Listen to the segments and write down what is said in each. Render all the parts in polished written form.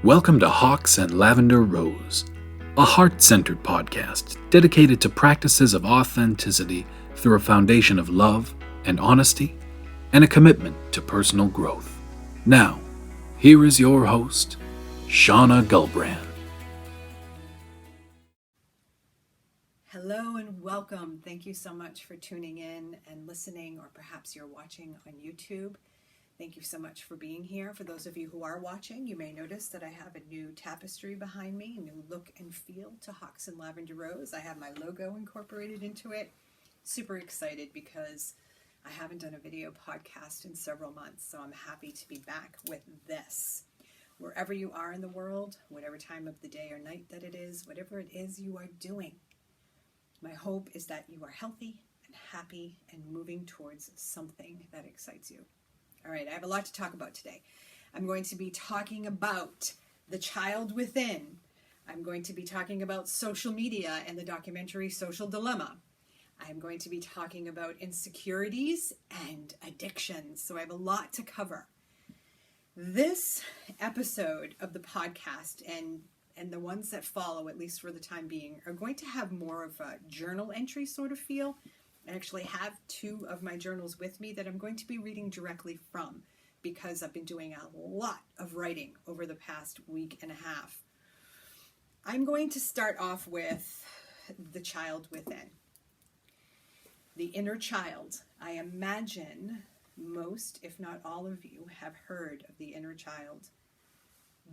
Welcome to Hawks and Lavender Rose, a heart-centered podcast dedicated to practices of authenticity through a foundation of love and honesty and a commitment to personal growth. Now, here is your host, Shauna Gulbrand. Hello and welcome. Thank you so much for tuning in and listening, or perhaps you're watching on YouTube. Thank you so much for being here. For those of you who are watching, you may notice that I have a new tapestry behind me, a new look and feel to Hawks and Lavender Rose. I have my logo incorporated into it. Super excited because I haven't done a video podcast in several months, so I'm happy to be back with this. Wherever you are in the world, whatever time of the day or night that it is, whatever it is you are doing, my hope is that you are healthy and happy and moving towards something that excites you. All right, I have a lot to talk about today. I'm going to be talking about the child within. I'm going to be talking about social media and the documentary Social Dilemma. I'm going to be talking about insecurities and addictions. So I have a lot to cover. This episode of the podcast and the ones that follow, at least for the time being, are going to have more of a journal entry sort of feel. I actually have two of my journals with me that I'm going to be reading directly from because I've been doing a lot of writing over the past week and a half. I'm going to start off with the child within. The inner child. I imagine most, if not all of you, have heard of the inner child.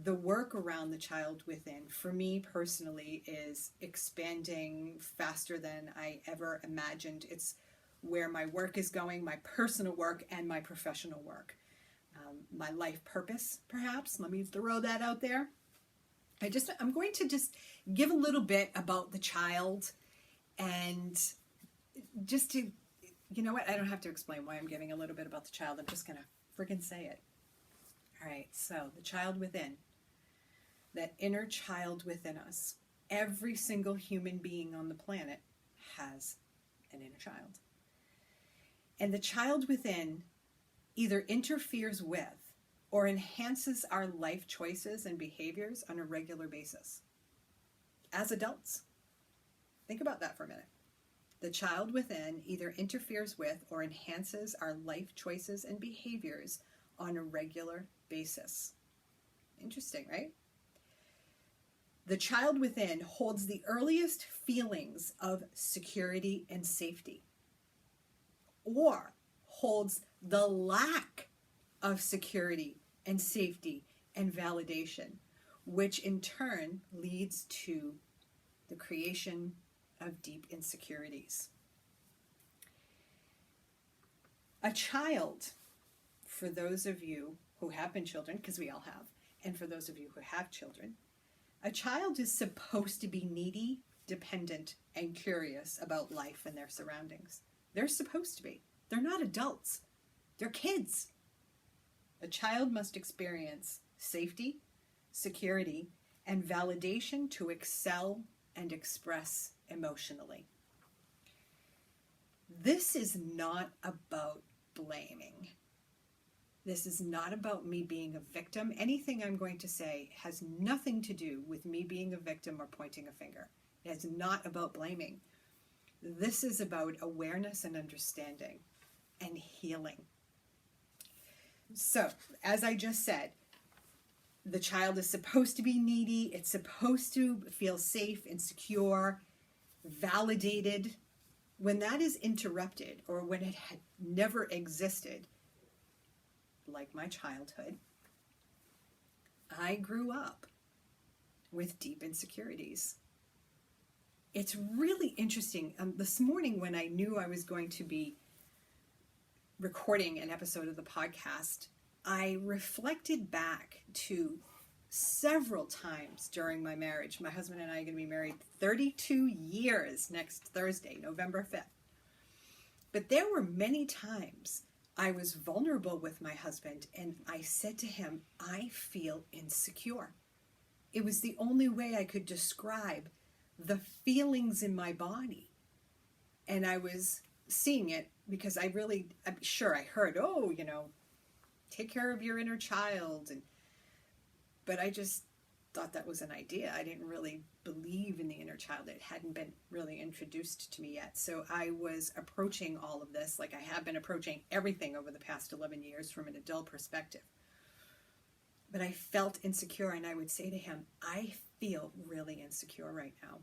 The work around the child within, for me personally, is expanding faster than I ever imagined. It's where my work is going, my personal work and my professional work. My life purpose, perhaps. Let me throw that out there. I'm going to just give a little bit about the child, and just to, you know what? I don't have to explain why I'm giving a little bit about the child. I'm just going to freaking say it. All right, so the child within, that inner child within us. Every single human being on the planet has an inner child. And the child within either interferes with or enhances our life choices and behaviors on a regular basis. As adults, think about that for a minute. The child within either interferes with or enhances our life choices and behaviors on a regular basis. Interesting, right? The child within holds the earliest feelings of security and safety, or holds the lack of security and safety and validation, which in turn leads to the creation of deep insecurities. A child, for those of you who have been children, because we all have, and for those of you who have children, a child is supposed to be needy, dependent, and curious about life and their surroundings. They're supposed to be. They're not adults. They're kids. A child must experience safety, security, and validation to excel and express emotionally. This is not about blaming. This is not about me being a victim. Anything I'm going to say has nothing to do with me being a victim or pointing a finger. It's not about blaming. This is about awareness and understanding and healing. So, as I just said, the child is supposed to be needy. It's supposed to feel safe and secure, validated. When that is interrupted, or when it had never existed, like my childhood, I grew up with deep insecurities. It's really interesting. This morning when I knew I was going to be recording an episode of the podcast, I reflected back to several times during my marriage. My husband and I are going to be married 32 years next Thursday, November 5th. But there were many times I was vulnerable with my husband, and I said to him, I feel insecure. It was the only way I could describe the feelings in my body. And I was seeing it because I'm sure I heard, take care of your inner child. But I just thought that was an idea. I didn't really believe in the inner child. It hadn't been really introduced to me yet. So I was approaching all of this like I have been approaching everything over the past 11 years from an adult perspective. But I felt insecure, and I would say to him, I feel really insecure right now.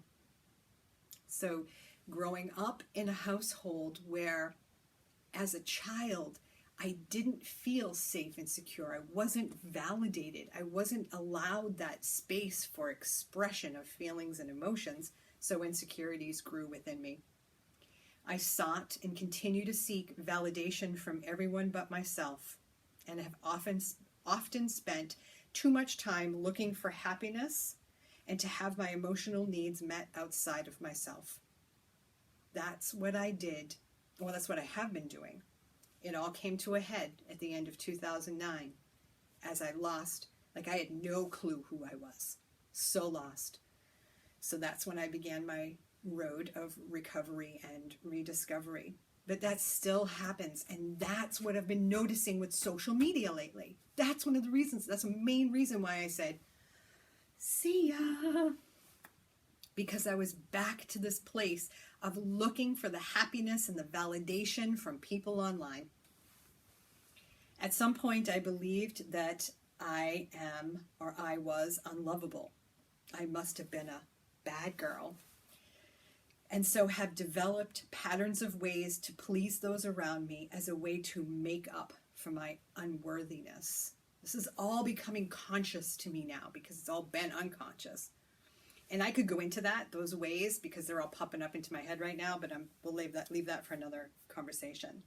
So growing up in a household where, as a child, I didn't feel safe and secure. I wasn't validated. I wasn't allowed that space for expression of feelings and emotions, so insecurities grew within me. I sought and continue to seek validation from everyone but myself, and have often spent too much time looking for happiness and to have my emotional needs met outside of myself. That's what I did. Well, that's what I have been doing. It all came to a head at the end of 2009 as I lost, I had no clue who I was. So lost. So that's when I began my road of recovery and rediscovery. But that still happens, and that's what I've been noticing with social media lately. That's one of the reasons, that's a main reason why I said, see ya. Because I was back to this place of looking for the happiness and the validation from people online. At some point, I believed that I was unlovable. I must have been a bad girl. And so have developed patterns of ways to please those around me as a way to make up for my unworthiness. This is all becoming conscious to me now because it's all been unconscious. And I could go into those ways, because they're all popping up into my head right now, but we'll leave that for another conversation.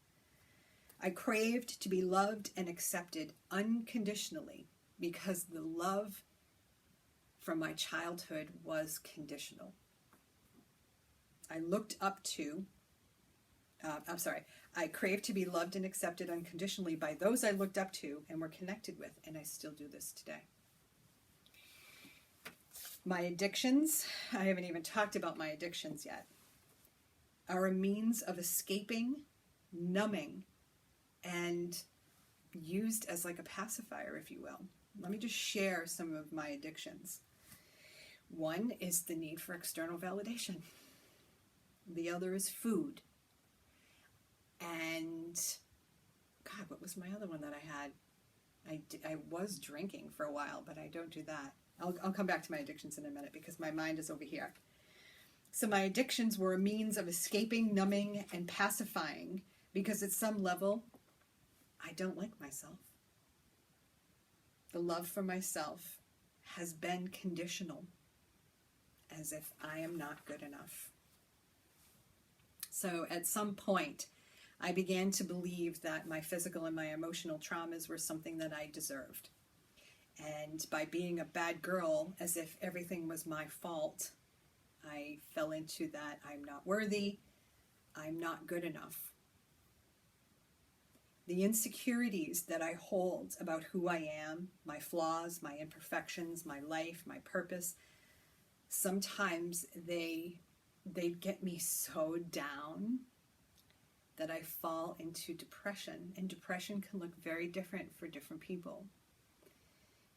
I craved to be loved and accepted unconditionally because the love from my childhood was conditional. I craved to be loved and accepted unconditionally by those I looked up to and were connected with, and I still do this today. My addictions, I haven't even talked about my addictions yet, are a means of escaping, numbing, and used as like a pacifier, if you will. Let me just share some of my addictions. One is the need for external validation. The other is food. And, God, what was my other one that I had? I was drinking for a while, but I don't do that. I'll come back to my addictions in a minute because my mind is over here. So my addictions were a means of escaping, numbing, and pacifying because at some level, I don't like myself. The love for myself has been conditional, as if I am not good enough. So at some point, I began to believe that my physical and my emotional traumas were something that I deserved. And by being a bad girl, as if everything was my fault, I fell into that I'm not worthy, I'm not good enough. The insecurities that I hold about who I am, my flaws, my imperfections, my life, my purpose, sometimes they get me so down that I fall into depression. And depression can look very different for different people.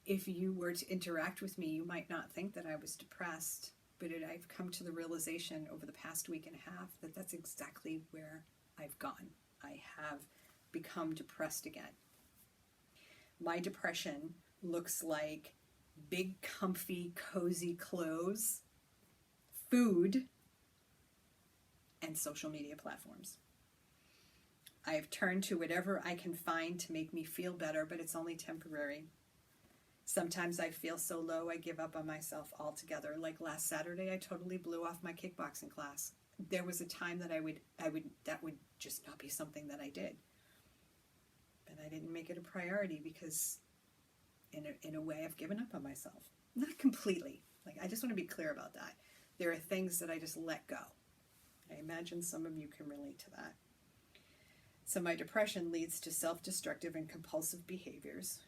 If you were to interact with me, you might not think that I was depressed, but I've come to the realization over the past week and a half that that's exactly where I've gone. I have become depressed again. My depression looks like big, comfy, cozy clothes, food, and social media platforms. I have turned to whatever I can find to make me feel better, but it's only temporary. Sometimes I feel so low I give up on myself altogether. Like last Saturday, I totally blew off my kickboxing class. There was a time that that would just not be something that I did. But I didn't make it a priority because in a way I've given up on myself. Not completely. I just want to be clear about that. There are things that I just let go. I imagine some of you can relate to that. So my depression leads to self-destructive and compulsive behaviors,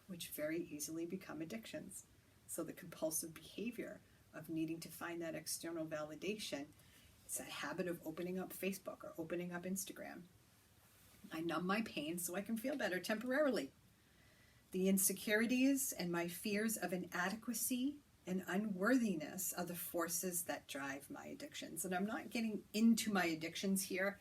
which very easily become addictions. So the compulsive behavior of needing to find that external validation, it's a habit of opening up Facebook or opening up Instagram. I numb my pain so I can feel better temporarily. The insecurities and my fears of inadequacy and unworthiness are the forces that drive my addictions. And I'm not getting into my addictions here,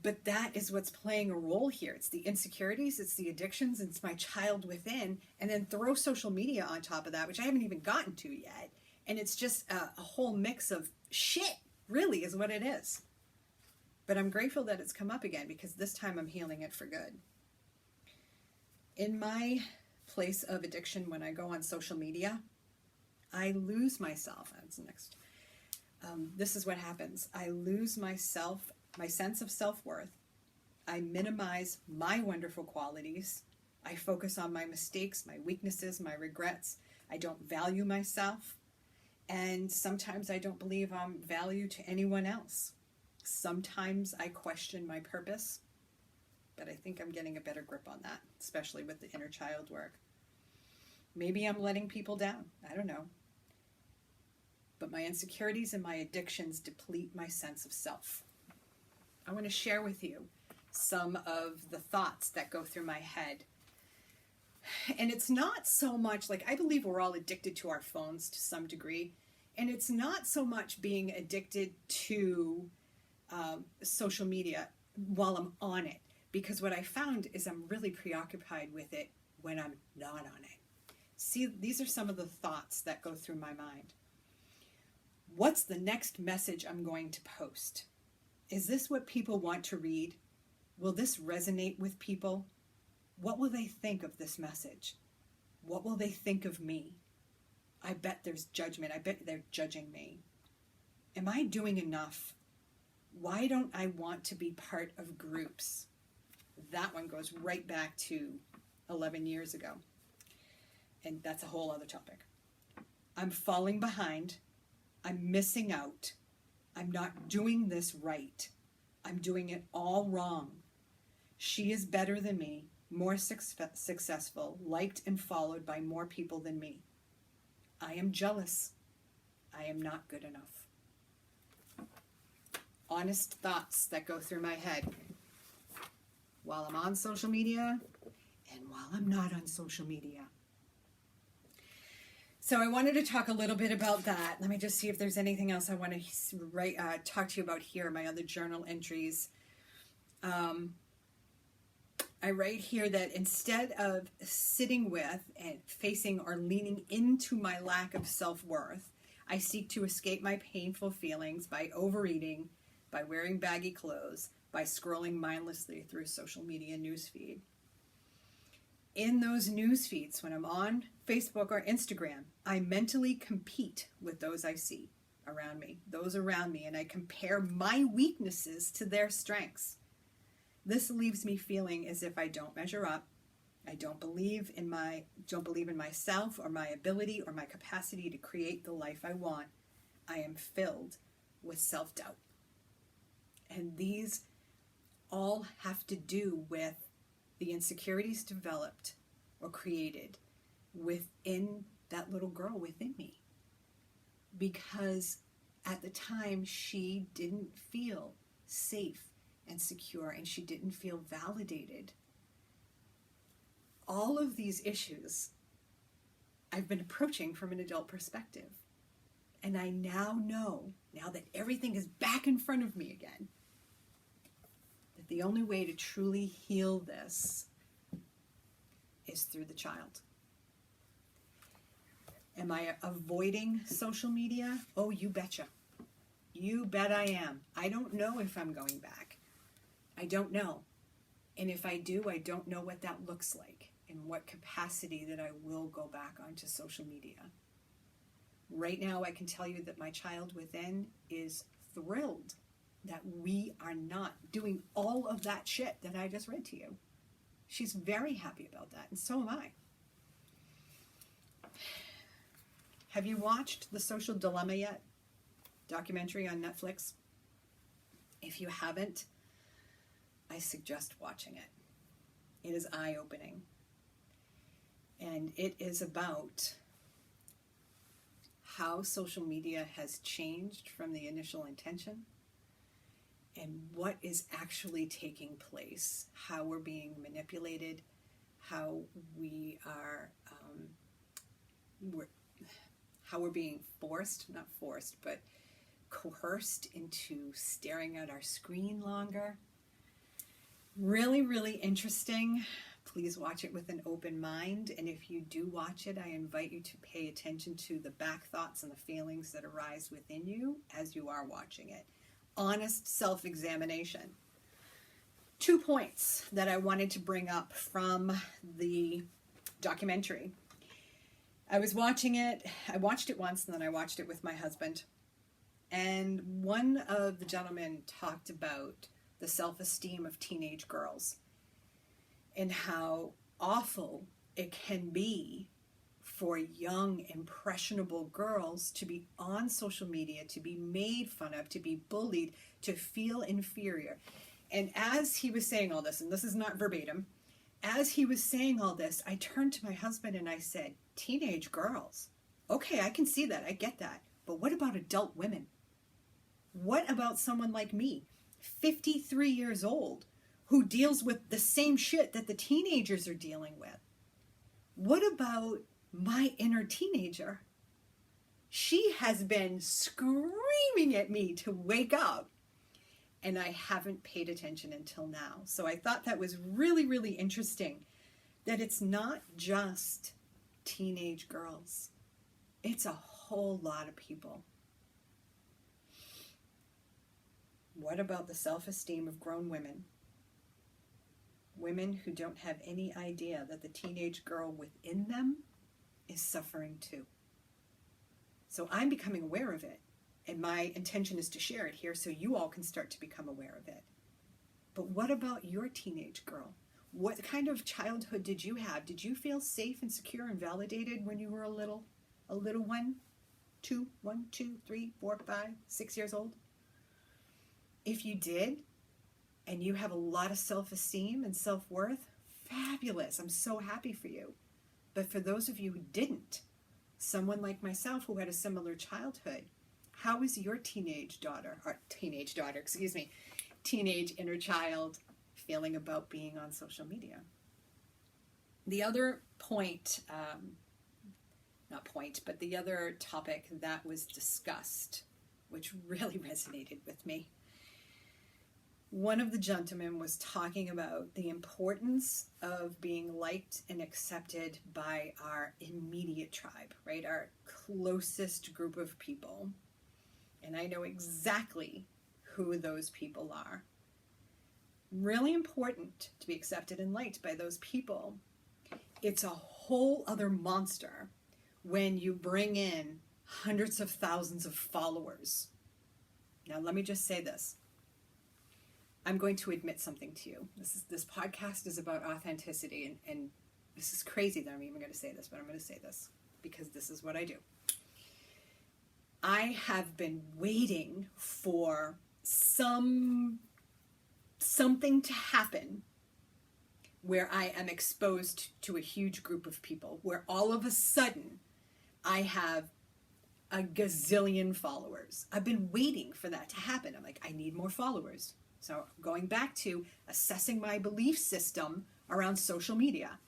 but that is what's playing a role here. It's the insecurities, it's the addictions, it's my child within, and then throw social media on top of that, which I haven't even gotten to yet. And it's just a whole mix of shit, really, is what it is. But I'm grateful that it's come up again, because this time I'm healing it for good. In my place of addiction, when I go on social media, I lose myself. That's next. This is what happens. I lose myself, my sense of self-worth. I minimize my wonderful qualities. I focus on my mistakes, my weaknesses, my regrets. I don't value myself. And sometimes I don't believe I'm value to anyone else. Sometimes I question my purpose, but I think I'm getting a better grip on that, especially with the inner child work. Maybe I'm letting people down. I don't know. But my insecurities and my addictions deplete my sense of self. I want to share with you some of the thoughts that go through my head. And it's not so much like, I believe we're all addicted to our phones to some degree. And it's not so much being addicted to social media while I'm on it. Because what I found is I'm really preoccupied with it when I'm not on it. See, these are some of the thoughts that go through my mind. What's the next message I'm going to post? Is this what people want to read? Will this resonate with people? What will they think of this message? What will they think of me? I bet there's judgment. I bet they're judging me. Am I doing enough? Why don't I want to be part of groups? That one goes right back to 11 years ago. And that's a whole other topic. I'm falling behind. I'm missing out. I'm not doing this right. I'm doing it all wrong. She is better than me, more successful, liked and followed by more people than me. I am jealous. I am not good enough. Honest thoughts that go through my head while I'm on social media and while I'm not on social media. So I wanted to talk a little bit about that. Let me just see if there's anything else I want to talk to you about here, my other journal entries. I write here that instead of sitting with and facing or leaning into my lack of self-worth, I seek to escape my painful feelings by overeating, by wearing baggy clothes, by scrolling mindlessly through social media newsfeed. In those news feeds, when I'm on Facebook or Instagram, I mentally compete with those I see around me, those around me, and I compare my weaknesses to their strengths. This leaves me feeling as if I don't measure up. I don't believe in myself or my ability or my capacity to create the life I want. I am filled with self-doubt. And these all have to do with the insecurities developed or created within that little girl within me. Because at the time, she didn't feel safe and secure, and she didn't feel validated. All of these issues I've been approaching from an adult perspective. And I now know, now that everything is back in front of me again, that the only way to truly heal this is through the child. Am I avoiding social media? Oh, you betcha. You bet I am. I don't know if I'm going back. I don't know. And if I do, I don't know what that looks like, in what capacity that I will go back onto social media. Right now, I can tell you that my child within is thrilled that we are not doing all of that shit that I just read to you. She's very happy about that, and so am I. Have you watched The Social Dilemma yet? Documentary on Netflix? If you haven't, I suggest watching it. It is eye-opening. And it is about how social media has changed from the initial intention and what is actually taking place, how we're being manipulated, how we're being not forced, but coerced into staring at our screen longer. Really, really interesting. Please watch it with an open mind. And if you do watch it, I invite you to pay attention to the back thoughts and the feelings that arise within you as you are watching it. Honest self-examination. 2 points that I wanted to bring up from the documentary. I was watching it. I watched it once, and then I watched it with my husband. And one of the gentlemen talked about the self-esteem of teenage girls and how awful it can be for young, impressionable girls to be on social media, to be made fun of, to be bullied, to feel inferior. And as he was saying all this, and this is not verbatim, as he was saying all this, I turned to my husband and I said, teenage girls. Okay, I can see that. I get that. But what about adult women? What about someone like me, 53 years old, who deals with the same shit that the teenagers are dealing with? What about my inner teenager? She has been screaming at me to wake up, and I haven't paid attention until now. So I thought that was really, really interesting, that it's not just teenage girls. It's a whole lot of people. What about the self-esteem of grown women? Women who don't have any idea that the teenage girl within them is suffering too. So I'm becoming aware of it, and my intention is to share it here so you all can start to become aware of it. But what about your teenage girl? What kind of childhood did you have? Did you feel safe and secure and validated when you were a little one, 2, 3, 4, 5, 6 years old? If you did, and you have a lot of self-esteem and self-worth, fabulous. I'm so happy for you. But for those of you who didn't, someone like myself who had a similar childhood, how is your teenage inner child feeling about being on social media? The other the other topic that was discussed, which really resonated with me, one of the gentlemen was talking about the importance of being liked and accepted by our immediate tribe, right? Our closest group of people. And I know exactly who those people are. Really important to be accepted and liked by those people. It's a whole other monster when you bring in hundreds of thousands of followers. Now, let me just say this. I'm going to admit something to you. This podcast is about authenticity, and this is crazy that I'm even going to say this, but I'm going to say this because this is what I do. I have been waiting for something to happen where I am exposed to a huge group of people, where all of a sudden I have a gazillion followers. I've been waiting for that to happen. I'm like, I need more followers. So going back to assessing my belief system around social media,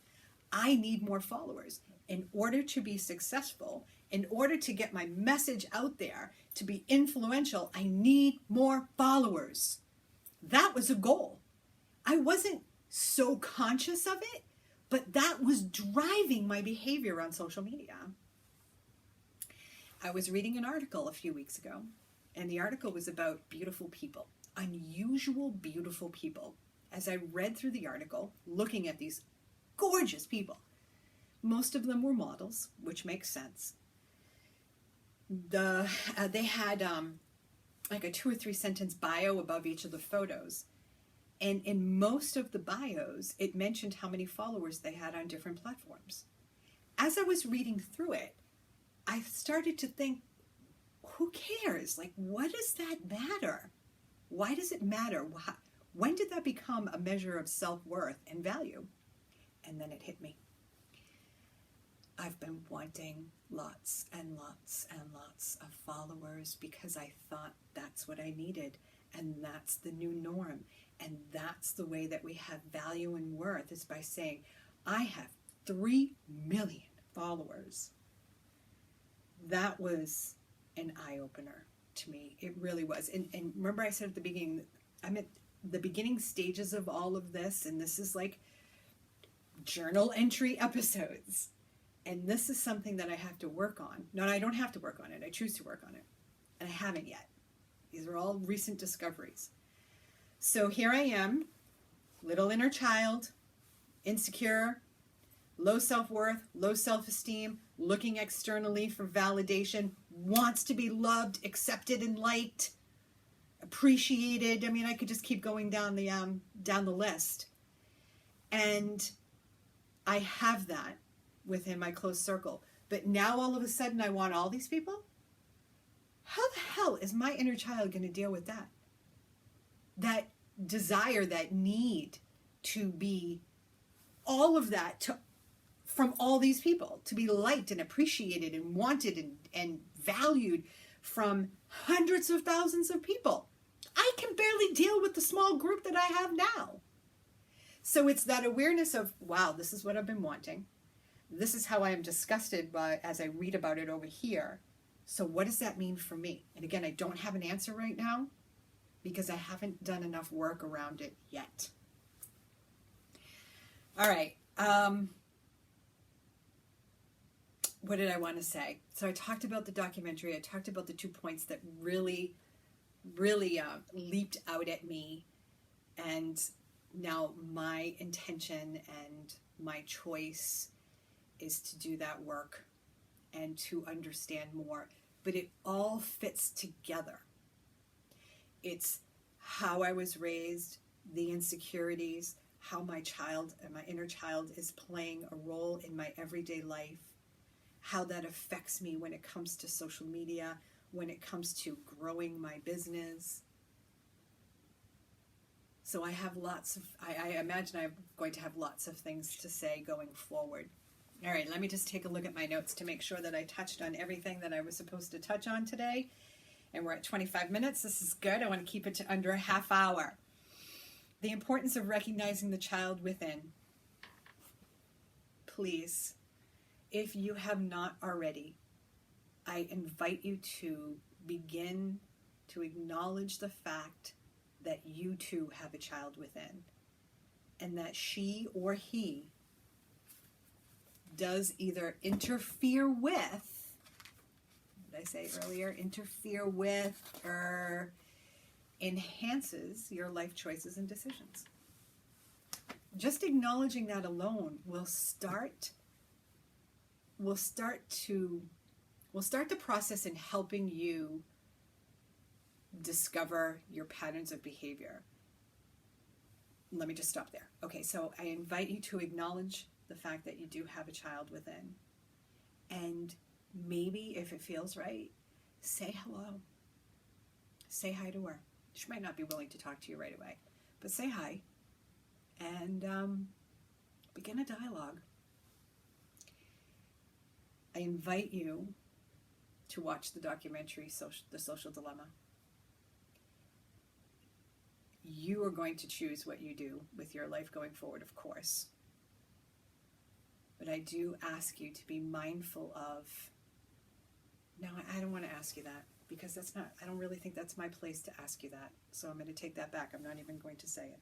I need more followers. In order to be successful, in order to get my message out there, to be influential, I need more followers. That was a goal. I wasn't so conscious of it, but that was driving my behavior on social media. I was reading an article a few weeks ago, and the article was about beautiful people. Unusual, beautiful people. As I read through the article, looking at these gorgeous people, most of them were models, which makes sense. They had like a 2 or 3 sentence bio above each of the photos. And in most of the bios, it mentioned how many followers they had on different platforms. As I was reading through it, I started to think, who cares? Like, what does that matter? Why does it matter? When did that become a measure of self-worth and value? And then it hit me. I've been wanting lots and lots and lots of followers because I thought that's what I needed, and that's the new norm, and that's the way that we have value and worth, is by saying, I have 3 million followers. That was an eye-opener to me. It really was. And remember I said at the beginning, I'm at the beginning stages of all of this, and this is like journal entry episodes. And this is something that I have to work on. No, I don't have to work on it. I choose to work on it. And I haven't yet. These are all recent discoveries. So here I am, little inner child, insecure, low self-worth, low self-esteem, looking externally for validation, wants to be loved, accepted, and liked, appreciated. I mean, I could just keep going down the list. And I have that within my close circle. But now all of a sudden I want all these people? How the hell is my inner child going to deal with that? That desire, that need to be all of that from all these people, to be liked and appreciated and wanted and valued from hundreds of thousands of people. I can barely deal with the small group that I have now. So it's that awareness of, wow, this is what I've been wanting. This is how I am disgusted by as I read about it over here. So what does that mean for me? And again, I don't have an answer right now because I haven't done enough work around it yet. All right. What did I want to say? So I talked about the documentary. I talked about the 2 points that really leaped out at me. And now my intention and my choice is to do that work and to understand more. But it all fits together. It's how I was raised, the insecurities, how my child and my inner child is playing a role in my everyday life, how that affects me when it comes to social media, when it comes to growing my business. So I have I imagine I'm going to have lots of things to say going forward. All right, let me just take a look at my notes to make sure that I touched on everything that I was supposed to touch on today. And we're at 25 minutes. This is good. I want to keep it to under a half hour. The importance of recognizing the child within. Please, if you have not already, I invite you to begin to acknowledge the fact that you too have a child within, and that she or he does either interfere with, what did I say earlier, interfere with or enhances your life choices and decisions. Just acknowledging that alone will start the process in helping you discover your patterns of behavior. Let me just stop there. Okay, so I invite you to acknowledge the fact that you do have a child within. And maybe, if it feels right, say hello. Say hi to her. She might not be willing to talk to you right away, but say hi and begin a dialogue. I invite you to watch the documentary, The Social Dilemma. You are going to choose what you do with your life going forward, of course. But I do ask you to be mindful of, no, I don't want to ask you that because I don't really think that's my place to ask you that. So I'm going to take that back. I'm not even going to say it.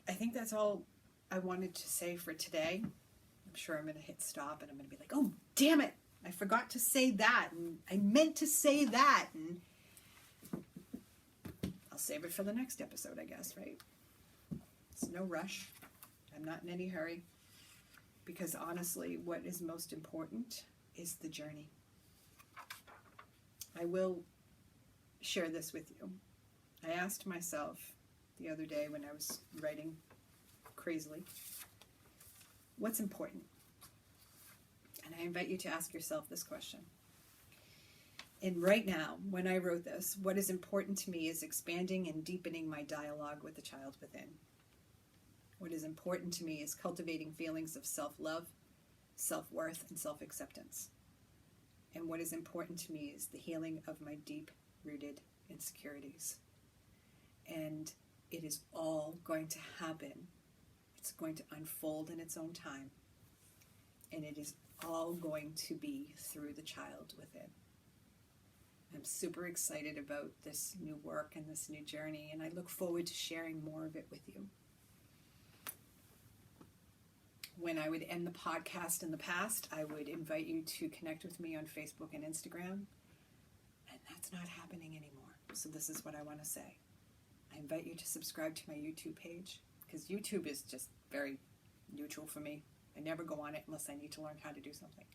I think that's all I wanted to say for today. I'm sure I'm going to hit stop and I'm going to be like, oh, damn it. I forgot to say that. And I meant to say that. And I'll save it for the next episode, I guess, right? It's no rush. I'm not in any hurry. Because honestly, what is most important is the journey. I will share this with you. I asked myself the other day when I was writing crazily, what's important? And I invite you to ask yourself this question. And right now, when I wrote this, what is important to me is expanding and deepening my dialogue with the child within. What is important to me is cultivating feelings of self-love, self-worth, and self-acceptance. And what is important to me is the healing of my deep-rooted insecurities. And it is all going to happen. It's going to unfold in its own time. And it is all going to be through the child within. I'm super excited about this new work and this new journey, and I look forward to sharing more of it with you. When I would end the podcast in the past, I would invite you to connect with me on Facebook and Instagram, and that's not happening anymore. So this is what I want to say. I invite you to subscribe to my YouTube page, because YouTube is just very neutral for me. I never go on it unless I need to learn how to do something.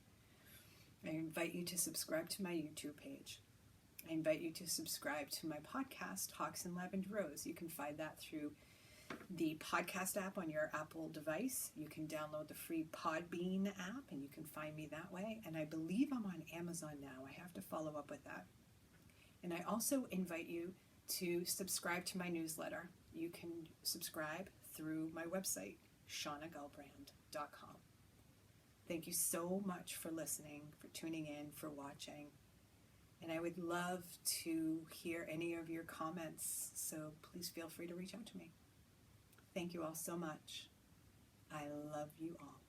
I invite you to subscribe to my YouTube page. I invite you to subscribe to my podcast, Hawks and Lavender Rose. You can find that through the podcast app on your Apple device. You can download the free Podbean app, and you can find me that way. And I believe I'm on Amazon now. I have to follow up with that. And I also invite you to subscribe to my newsletter. You can subscribe through my website, shaunagelbrand.com. Thank you so much for listening, for tuning in, for watching. And I would love to hear any of your comments, so please feel free to reach out to me. Thank you all so much. I love you all.